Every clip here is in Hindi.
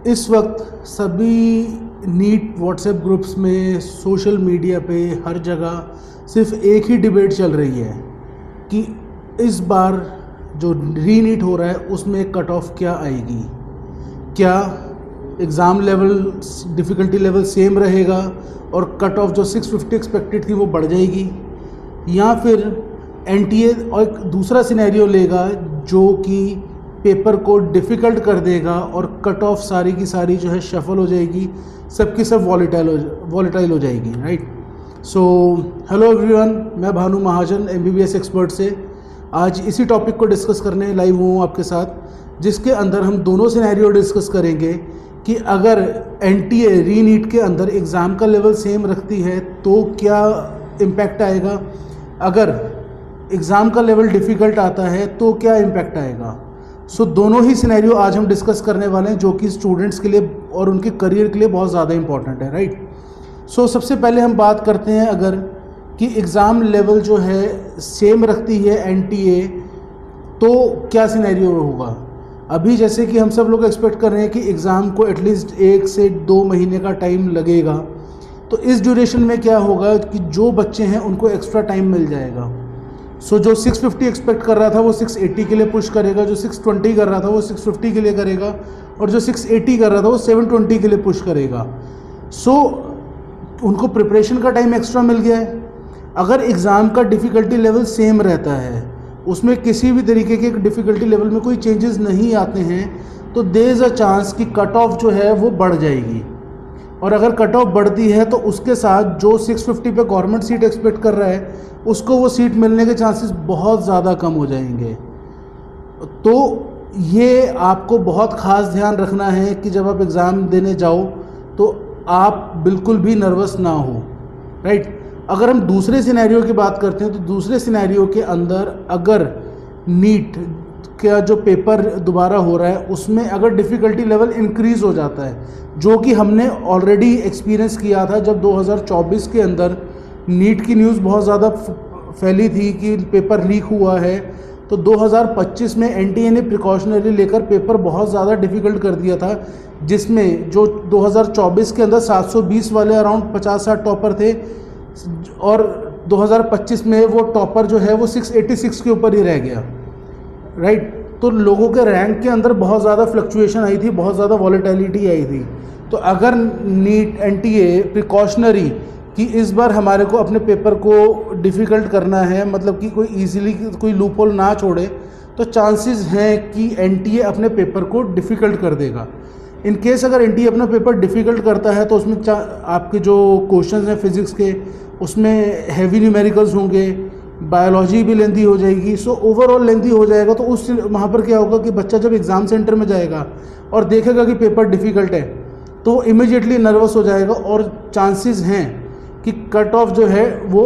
इस वक्त सभी नीट व्हाट्सएप ग्रुप्स में, सोशल मीडिया पे, हर जगह सिर्फ एक ही डिबेट चल रही है कि इस बार जो री नीट हो रहा है उसमें कट ऑफ क्या आएगी। क्या exam level, difficulty level same रहेगा और कट ऑफ जो 650 एक्सपेक्टेड थी वो बढ़ जाएगी, या फिर एनटीए और एक दूसरा सिनेरियो लेगा जो कि पेपर को डिफ़िकल्ट कर देगा और कट ऑफ सारी की सारी जो है शफल हो जाएगी, सबकी सब वॉलेटाइल हो जाएगी, राइट। सो हेलो एवरीवन, मैं भानु महाजन एमबीबीएस एक्सपर्ट से आज इसी टॉपिक को डिस्कस करने लाइव हूँ आपके साथ, जिसके अंदर हम दोनों सिनेरियो डिस्कस करेंगे कि अगर एनटीए री नीट के अंदर एग्ज़ाम का लेवल सेम रखती है तो क्या इम्पैक्ट आएगा, अगर एग्ज़ाम का लेवल डिफ़िकल्ट आता है तो क्या इम्पैक्ट आएगा। सो दोनों ही सिनेरियो आज हम डिस्कस करने वाले हैं जो कि स्टूडेंट्स के लिए और उनके करियर के लिए बहुत ज़्यादा इंपॉर्टेंट है, राइट। सो सबसे पहले हम बात करते हैं अगर कि एग्ज़ाम लेवल जो है सेम रखती है एनटीए तो क्या सिनेरियो होगा। अभी जैसे कि हम सब लोग एक्सपेक्ट कर रहे हैं कि एग्ज़ाम को एटलीस्ट 1 से 2 महीने का टाइम लगेगा, तो इस ड्यूरेशन में क्या होगा कि जो बच्चे हैं उनको एक्स्ट्रा टाइम मिल जाएगा। सो जो 650 एक्सपेक्ट कर रहा था वो 680 के लिए पुश करेगा, जो 620 कर रहा था वो 650 के लिए करेगा, और जो 680 कर रहा था वो 720 के लिए पुश करेगा। सो उनको प्रिपरेशन का टाइम एक्स्ट्रा मिल गया है। अगर एग्ज़ाम का डिफ़िकल्टी लेवल सेम रहता है, उसमें किसी भी तरीके के डिफ़िकल्टी लेवल में कोई चेंजेस नहीं आते हैं, तो देयर इज़ अ चांस कि कट ऑफ जो है वो बढ़ जाएगी। और अगर कट ऑफ बढ़ती है तो उसके साथ जो 650 पे गवर्नमेंट सीट एक्सपेक्ट कर रहा है उसको वो सीट मिलने के चांसेस बहुत ज़्यादा कम हो जाएंगे। तो ये आपको बहुत ख़ास ध्यान रखना है कि जब आप एग्ज़ाम देने जाओ तो आप बिल्कुल भी नर्वस ना हो, राइट। अगर हम दूसरे सिनेरियो की बात करते हैं तो दूसरे सिनेरियो के अंदर अगर नीट का जो पेपर दोबारा हो रहा है उसमें अगर डिफ़िकल्टी लेवल इंक्रीज़ हो जाता है, जो कि हमने ऑलरेडी एक्सपीरियंस किया था जब 2024 के अंदर नीट की न्यूज़ बहुत ज़्यादा फैली थी कि पेपर लीक हुआ है, तो 2025 में एनटीए ने प्रिकॉशनरी लेकर पेपर बहुत ज़्यादा डिफ़िकल्ट कर दिया था, जिसमें जो 2024 के अंदर 720 वाले अराउंड 50-60 टॉपर थे और 2025 में वो टॉपर जो है वो 686 के ऊपर ही रह गया, राइट। तो लोगों के रैंक के अंदर बहुत ज़्यादा फ्लक्चुएशन आई थी, बहुत ज़्यादा वॉलेटिलिटी आई थी। तो अगर नीट एनटीए प्रिकॉशनरी कि इस बार हमारे को अपने पेपर को डिफ़िकल्ट करना है, मतलब कि कोई ईजिली कोई लूप होल ना छोड़े, तो चांसेस हैं कि एनटीए अपने पेपर को डिफ़िकल्ट कर देगा। इन केस अगर एनटीए अपना पेपर डिफ़िकल्ट करता है तो उसमें आपके जो क्वेश्चंस हैं फिज़िक्स के उसमें हैवी न्यूमेरिकल्स होंगे, बायोलॉजी भी लेंथी हो जाएगी। सो ओवरऑल लेंथी हो जाएगा, तो उस वहाँ पर क्या होगा कि बच्चा जब एग्ज़ाम सेंटर में जाएगा और देखेगा कि पेपर डिफ़िकल्ट है तो वो इमीडिएटली नर्वस हो जाएगा और चांसेस हैं कि कट ऑफ जो है वो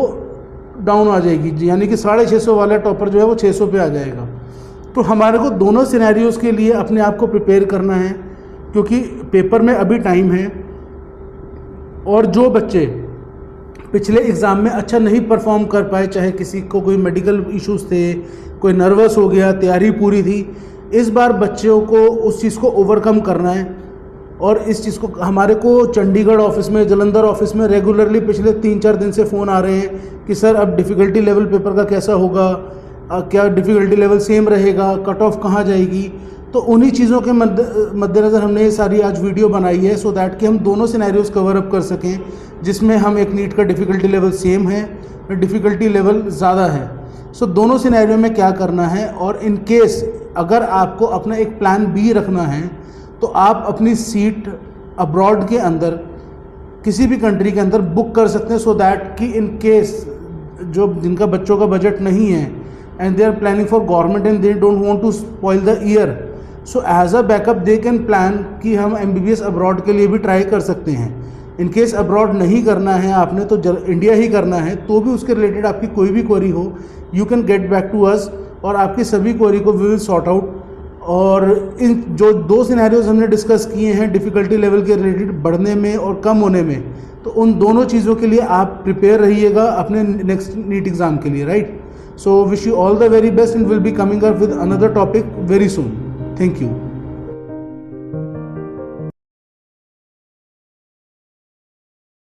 डाउन आ जाएगी, यानी कि 650 वाला टॉपर जो है वो 600 पे आ जाएगा। तो हमारे को दोनों सिनेरियोज़ के लिए अपने आप को प्रिपेयर करना है, क्योंकि पेपर में अभी टाइम है। और जो बच्चे पिछले एग्ज़ाम में अच्छा नहीं परफॉर्म कर पाए, चाहे किसी को कोई मेडिकल इश्यूज़ थे, कोई नर्वस हो गया, तैयारी पूरी थी, इस बार बच्चों को उस चीज़ को ओवरकम करना है। और इस चीज़ को हमारे को चंडीगढ़ ऑफिस में, जलंधर ऑफिस में रेगुलरली पिछले 3-4 दिन से फ़ोन आ रहे हैं कि सर अब डिफ़िकल्टी लेवल पेपर का कैसा होगा, क्या डिफ़िकल्टी लेवल सेम रहेगा, कट ऑफ कहाँ जाएगी। तो उन्हीं चीज़ों के मद्देनज़र हमने ये सारी आज वीडियो बनाई है, सो दैट कि हम दोनों सिनेरियोज़ कवर अप कर सकें, जिसमें हम एक नीट का डिफ़िकल्टी लेवल सेम है, डिफ़िकल्टी लेवल ज़्यादा है। सो दोनों सिनेरियो में क्या करना है, और इन केस अगर आपको अपना एक प्लान बी रखना है तो आप अपनी सीट अब्रॉड के अंदर किसी भी कंट्री के अंदर बुक कर सकते हैं, सो दैट कि इन केस जो जिनका बच्चों का बजट नहीं है and they are planning for government and they don't want to spoil the year, so as a backup they can plan कि हम एमबीबीएस अब्रॉड के लिए भी ट्राई कर सकते हैं। इन केस अब्रॉड नहीं करना है आपने, तो इंडिया ही करना है, तो भी उसके रिलेटेड आपकी कोई भी क्वेरी हो, you can get back to us और आपकी सभी क्वेरी को वी विल सॉर्ट आउट। और इन जो 2 सिनेरियोज हमने डिस्कस किए हैं डिफ़िकल्टी लेवल के रिलेटेड बढ़ने में और कम होने में, तो उन दोनों चीज़ों के लिए आप प्रिपेयर रहिएगा अपने नेक्स्ट नीट एग्ज़ाम के लिए, right. So wish you all the very best and will be coming up with another topic very soon. Thank you.